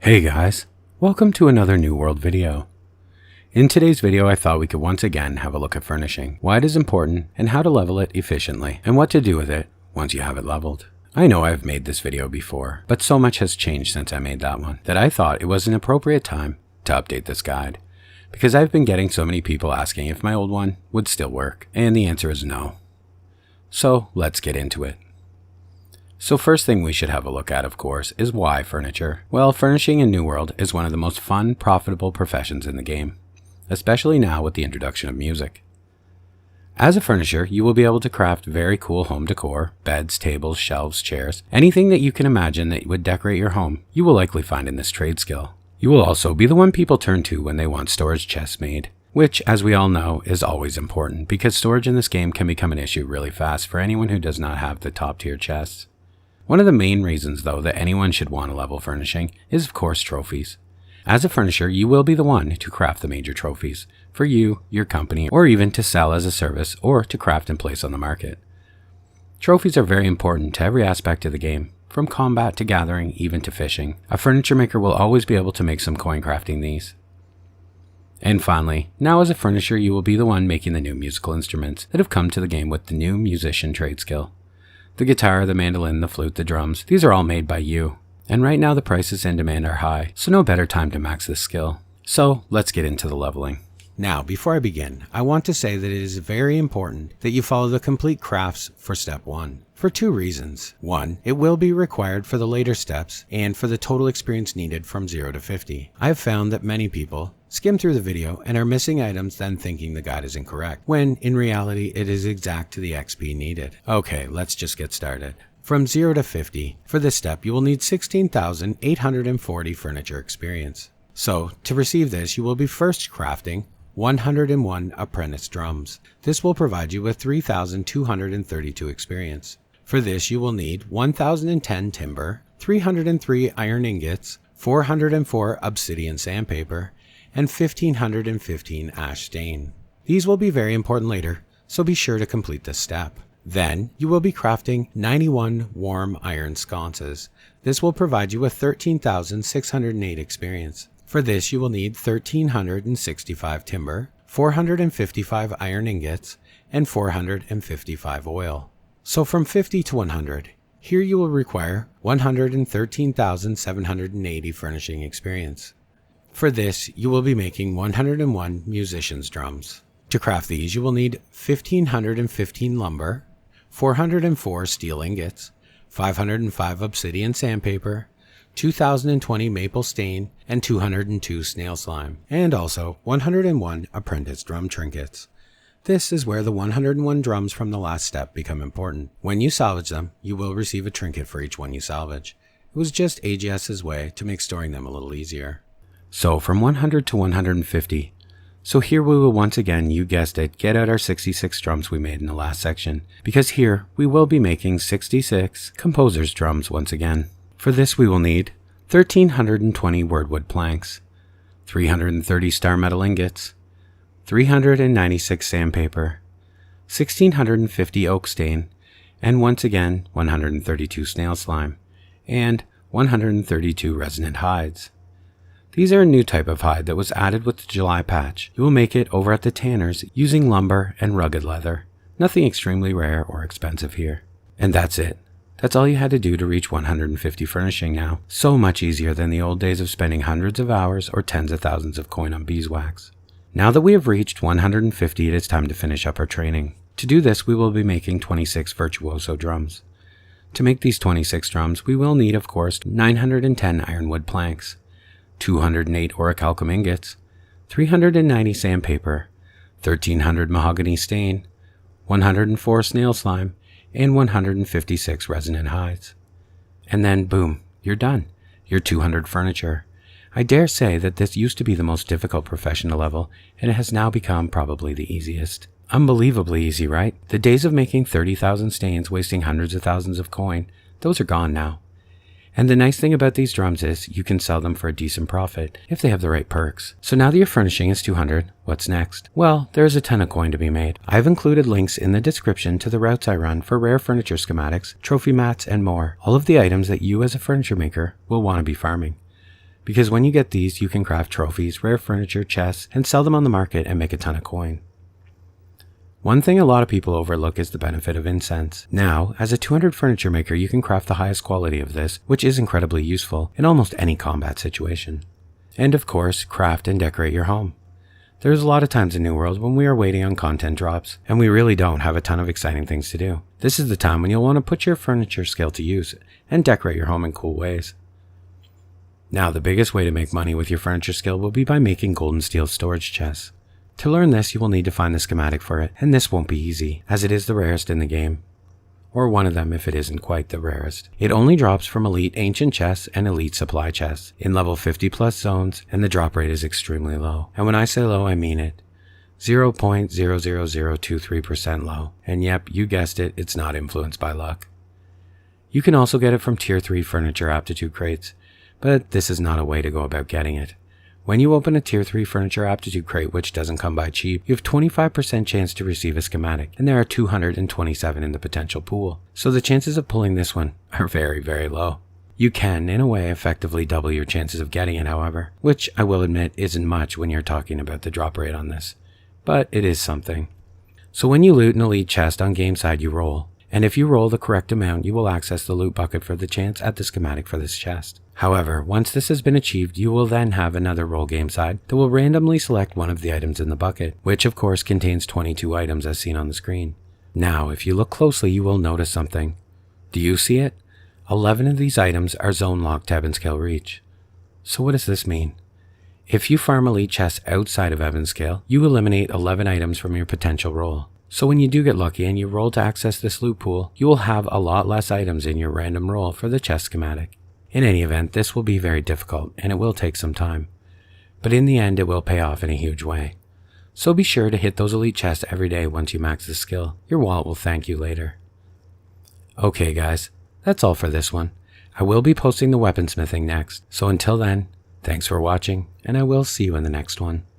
Hey guys, welcome to another New World video. In today's video I thought we could once again have a look at furnishing, why it is important, and how to level it efficiently, and what to do with it once you have it leveled. I know I've made this video before, but so much has changed since I made that one that I thought it was an appropriate time to update this guide, because I've been getting so many people asking if my old one would still work, and the answer is no. So let's get into it. So first thing we should have a look at, of course, is why furniture. Well, furnishing in New World is one of the most fun, profitable professions in the game, especially now with the introduction of music. As a furnisher, you will be able to craft very cool home decor, beds, tables, shelves, chairs, anything that you can imagine that would decorate your home, you will likely find in this trade skill. You will also be the one people turn to when they want storage chests made, which, as we all know, is always important because storage in this game can become an issue really fast for anyone who does not have the top tier chests. One of the main reasons, though, that anyone should want to level furnishing is, of course, trophies. As a furnisher, you will be the one to craft the major trophies for you, your company, or even to sell as a service or to craft and place on the market. Trophies are very important to every aspect of the game, from combat to gathering, even to fishing. A furniture maker will always be able to make some coin crafting these. And finally, now as a furnisher, you will be the one making the new musical instruments that have come to the game with the new musician trade skill. The guitar, the mandolin, the flute, the drums, these are all made by you. And right now the prices and demand are high, so no better time to max this skill. So let's get into the leveling. Now, before I begin, I want to say that it is very important that you follow the complete crafts for step 1. For 2 reasons. 1, it will be required for the later steps and for the total experience needed from 0 to 50. I have found that many people skim through the video and are missing items then thinking the guide is incorrect, when in reality it is exact to the XP needed. Okay, let's just get started. From 0 to 50, for this step you will need 16,840 furniture experience. So, to receive this you will be first crafting 101 apprentice drums. This will provide you with 3,232 experience. For this you will need 1,010 timber, 303 iron ingots, 404 obsidian sandpaper, and 1,515 ash stain. These will be very important later, so be sure to complete this step. Then you will be crafting 91 warm iron sconces. This will provide you with 13,608 experience. For this you will need 1,365 timber, 455 iron ingots, and 455 oil. So from 50 to 100, here you will require 113,780 furnishing experience. For this, you will be making 101 musician's drums. To craft these, you will need 1,515 lumber, 404 steel ingots, 505 obsidian sandpaper, 2,020 maple stain, and 202 snail slime, and also 101 apprentice drum trinkets. This is where the 101 drums from the last step become important. When you salvage them, you will receive a trinket for each one you salvage. It was just AGS's way to make storing them a little easier. So from 100 to 150. So here we will once again, you guessed it, get out our 66 drums we made in the last section, because here we will be making 66 composer's drums once again. For this we will need 1,320 wordwood planks, 330 star metal ingots, 396 sandpaper, 1,650 oak stain, and once again 132 snail slime, and 132 resonant hides. These are a new type of hide that was added with the July patch. You will make it over at the tanners using lumber and rugged leather. Nothing extremely rare or expensive here. And that's it. That's all you had to do to reach 150 furnishing now. So much easier than the old days of spending hundreds of hours or tens of thousands of coin on beeswax. Now that we have reached 150, it is time to finish up our training. To do this, we will be making 26 virtuoso drums. To make these 26 drums, we will need, of course, 910 ironwood planks, 208 orichalcum ingots, 390 sandpaper, 1,300 mahogany stain, 104 snail slime, and 156 resonant hides. And then, boom, you're done. You're 200 furniture. I dare say that this used to be the most difficult profession to level, and it has now become probably the easiest. Unbelievably easy, right? The days of making 30,000 stains, wasting hundreds of thousands of coin, those are gone now. And the nice thing about these drums is you can sell them for a decent profit if they have the right perks. So now that your furnishing is 200, what's next? Well, there is a ton of coin to be made. I've included links in the description to the routes I run for rare furniture schematics, trophy mats, and more. All of the items that you as a furniture maker will want to be farming. because when you get these, you can craft trophies, rare furniture, chests, and sell them on the market and make a ton of coin. One thing a lot of people overlook is the benefit of incense. Now, as a 200 furniture maker, you can craft the highest quality of this, which is incredibly useful in almost any combat situation. And of course, craft and decorate your home. There's a lot of times in New World when we are waiting on content drops, and we really don't have a ton of exciting things to do. This is the time when you'll want to put your furniture skill to use and decorate your home in cool ways. Now, the biggest way to make money with your furniture skill will be by making gold and steel storage chests. To learn this, you will need to find the schematic for it, and this won't be easy, as it is the rarest in the game. Or one of them if it isn't quite the rarest. It only drops from elite ancient chests and elite supply chests, in level 50 plus zones, and the drop rate is extremely low. And when I say low, I mean it. 0.00023% low. And yep, you guessed it, it's not influenced by luck. You can also get it from tier 3 furniture aptitude crates, but this is not a way to go about getting it. When you open a tier 3 furniture aptitude crate, which doesn't come by cheap, you have 25% chance to receive a schematic, and there are 227 in the potential pool. So the chances of pulling this one are very, very low. You can, in a way, effectively double your chances of getting it, however, which I will admit isn't much when you're talking about the drop rate on this, but it is something. So when you loot an elite chest on game side, you roll. And if you roll the correct amount, you will access the loot bucket for the chance at the schematic for this chest. However, once this has been achieved, you will then have another roll game side that will randomly select one of the items in the bucket, which of course contains 22 items as seen on the screen. Now, if you look closely, you will notice something. Do you see it? 11 of these items are zone locked to Ebonscale reach. So what does this mean? If you farm elite chests outside of Ebonscale, you eliminate 11 items from your potential roll. So when you do get lucky and you roll to access this loot pool, you will have a lot less items in your random roll for the chest schematic. In any event, this will be very difficult and it will take some time. But in the end, it will pay off in a huge way. So be sure to hit those elite chests every day once you max the skill. Your wallet will thank you later. Okay guys, that's all for this one. I will be posting the weaponsmithing next. So until then, thanks for watching and I will see you in the next one.